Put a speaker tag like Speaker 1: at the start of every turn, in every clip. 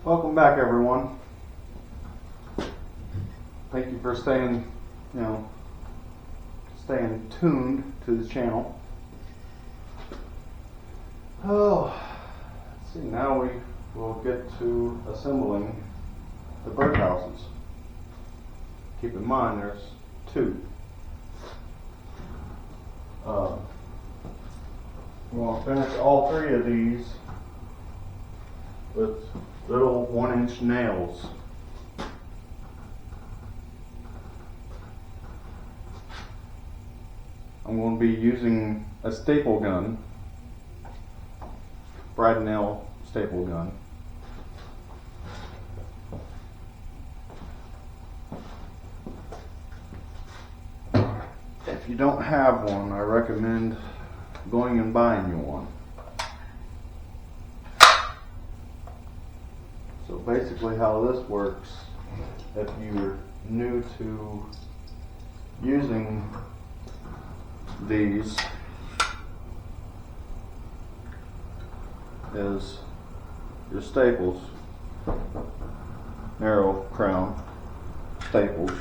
Speaker 1: Welcome back, everyone. Thank you for staying tuned to the channel. Oh, let's see. Now we will get to assembling the birdhouses. Keep in mind, there's two. We're going to finish all three of these with little 1-inch nails. I'm going to be using a staple gun, Bradnell staple gun. If you don't have one, I recommend going and buying you one. So basically how this works, if you're new to using these, is your staples, narrow crown staples.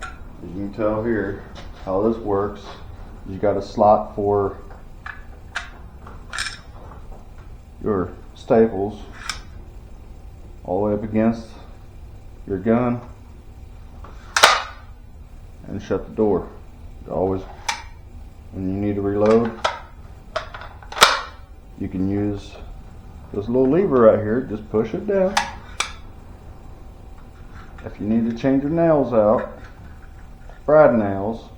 Speaker 1: As you can tell here, how this works, you got a slot for your staples all the way up against your gun, and shut the door. Always, when you need to reload, you can use this little lever right here. Just push it down. If you need to change your nails out, brad nails,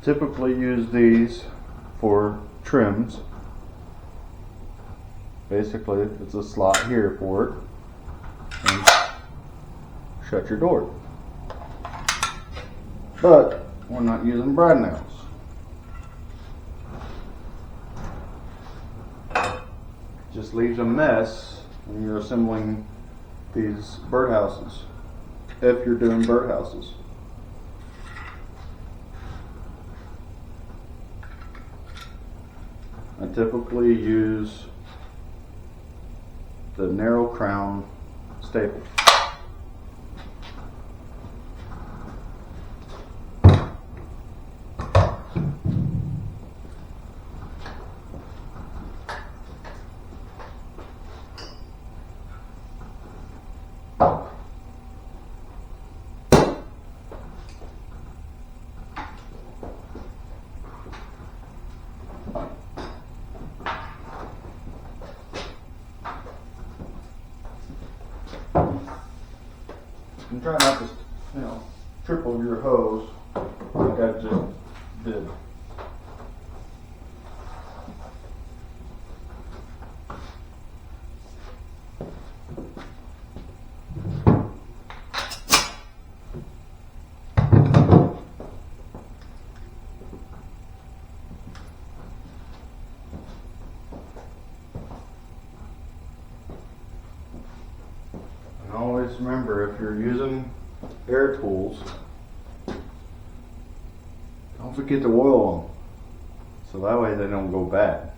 Speaker 1: typically use these for trims. Basically, it's a slot here for it, and shut your door. But we're not using brad nails. Just leaves a mess when you're assembling these birdhouses, if you're doing birdhouses. I typically use the narrow crown staple. And try not to, triple your hose like I just did. Always remember, if you're using air tools, don't forget to oil them, so that way they don't go bad.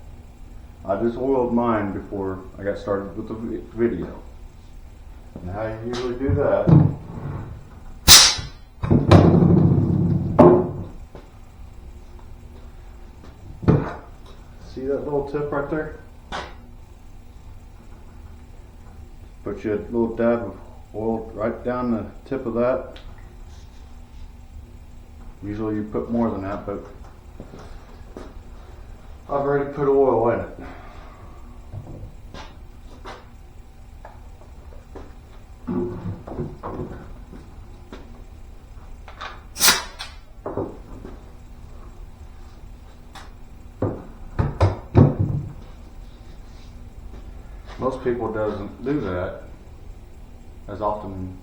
Speaker 1: I just oiled mine before I got started with the video. And how you usually do that, see that little tip right there? Put you a little dab of oil right down the tip of that. Usually you put more than that, but I've already put oil in it. Most people doesn't do that as often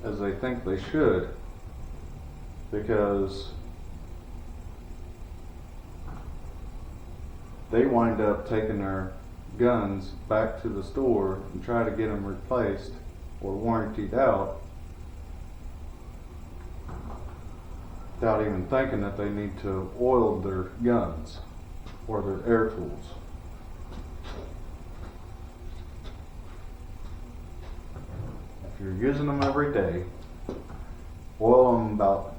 Speaker 1: as they think they should, because they wind up taking their guns back to the store and try to get them replaced or warrantied out without even thinking that they need to oil their guns or their air tools. If you're using them every day, oil them about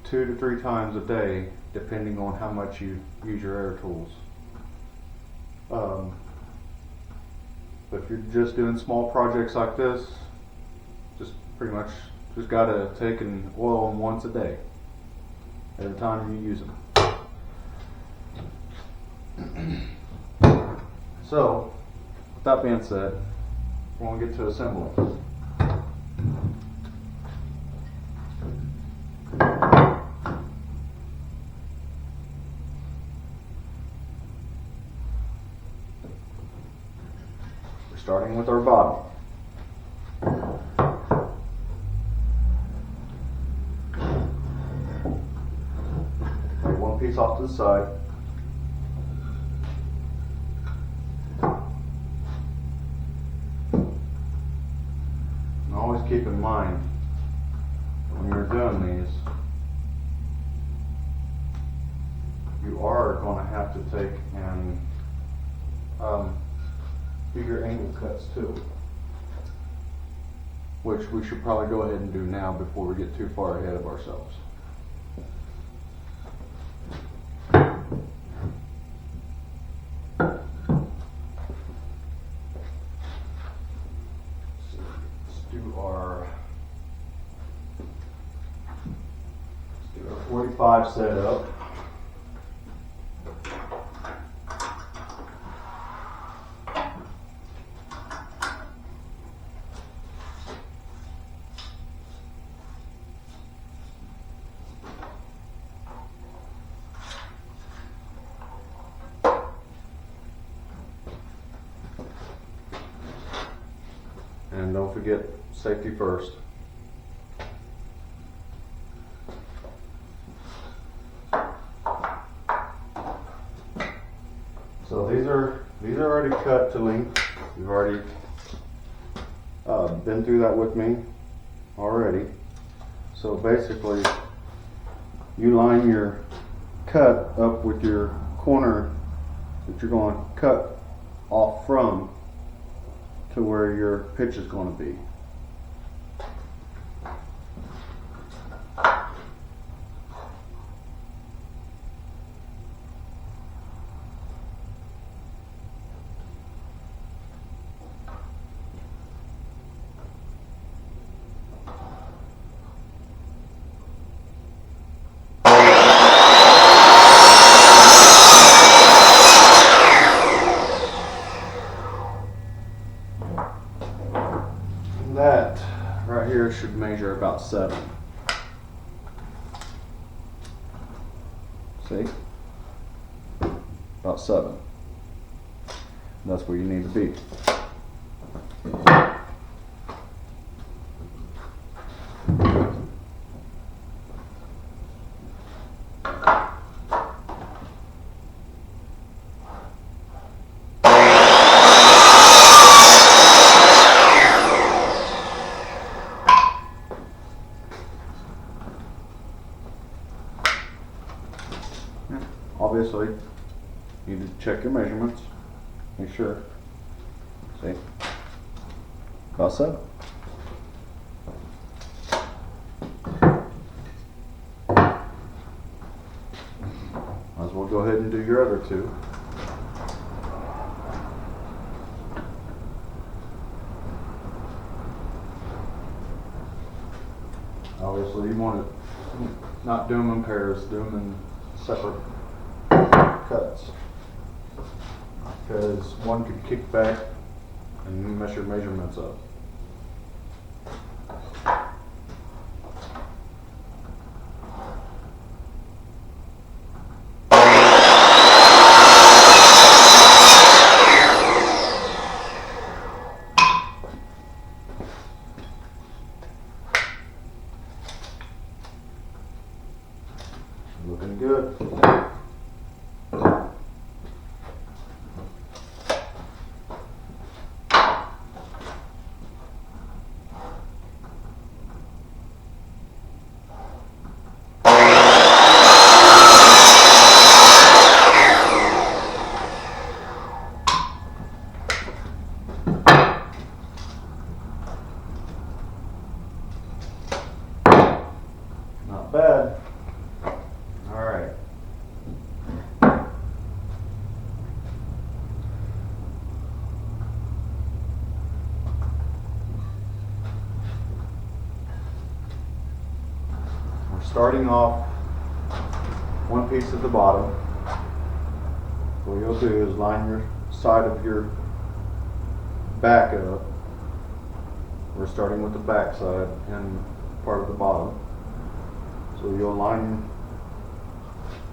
Speaker 1: 2 to 3 times a day, depending on how much you use your air tools. But if you're just doing small projects like this, just pretty much just gotta take and oil them once a day, every time you use them. So, with that being said, we're gonna get to assembling. Starting with our bottom. Take one piece off to the side. And always keep in mind when you're doing these, you are going to have to take and bigger angle cuts too, which we should probably go ahead and do now before we get too far ahead of ourselves. Let's do our 45 setup. And don't forget safety first. So these are already cut to length. You've already been through that with me already. So basically, you line your cut up with your corner that you're going to cut off from to where your pitch is going to be. That right here should measure about 7. See? About 7. That's where you need to be. Obviously, you need to check your measurements. Make sure. See? About 7. Might as well go ahead and do your other 2. Obviously, you want to not do them in pairs, do them in separate cuts, because one could kick back and mess your measurements up. Looking good. Not bad. All right. We're starting off one piece at the bottom. What you'll do is line your side of your back up. We're starting with the back side and part of the bottom. So you'll line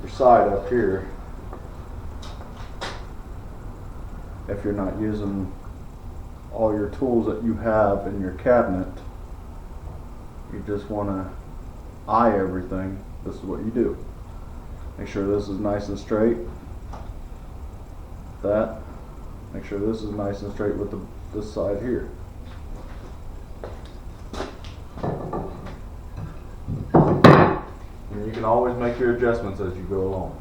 Speaker 1: your side up here. If you're not using all your tools that you have in your cabinet, you just want to eye everything. This is what you do. Make sure this is nice and straight. That. Make sure this is nice and straight with this side here. And you can always make your adjustments as you go along.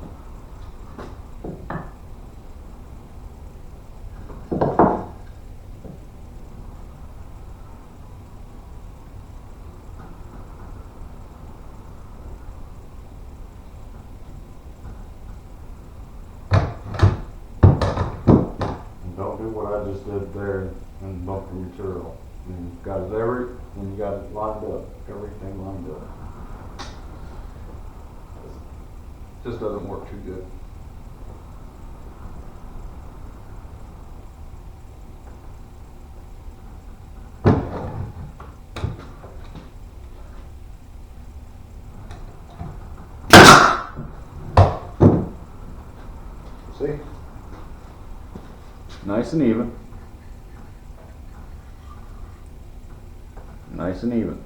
Speaker 1: Don't do what I just did there and bump your material. And you got it lined up, everything lined up. Just doesn't work too good. See? Nice and even. Nice and even.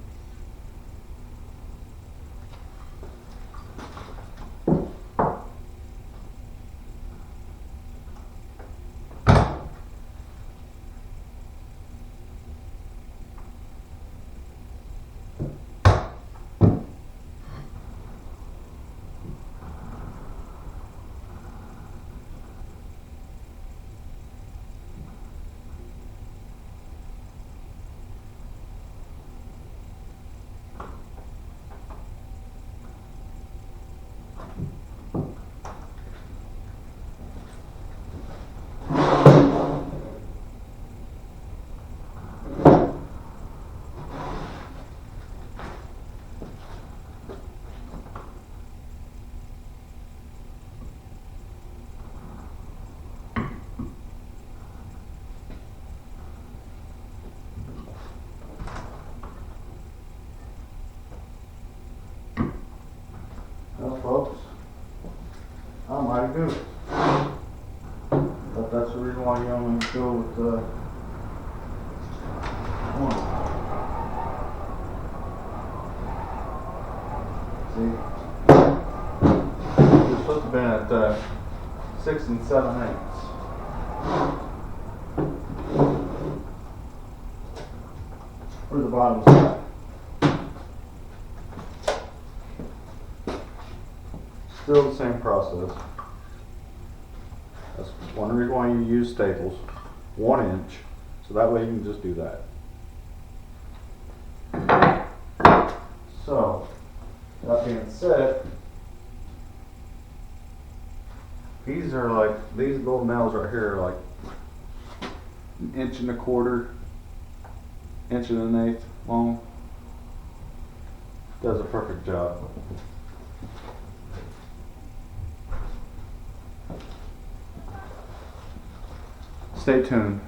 Speaker 1: Well, folks, I might do it. But that's the reason why you only go with one. See? You're supposed to have been at 6 7/8. Where's the bottom side? Still the same process. That's one reason why you use staples, 1 inch, so that way you can just do that. So, that being said, these little nails right here are like 1 1/4 inch, 1 1/8 long. Does a perfect job. Stay tuned.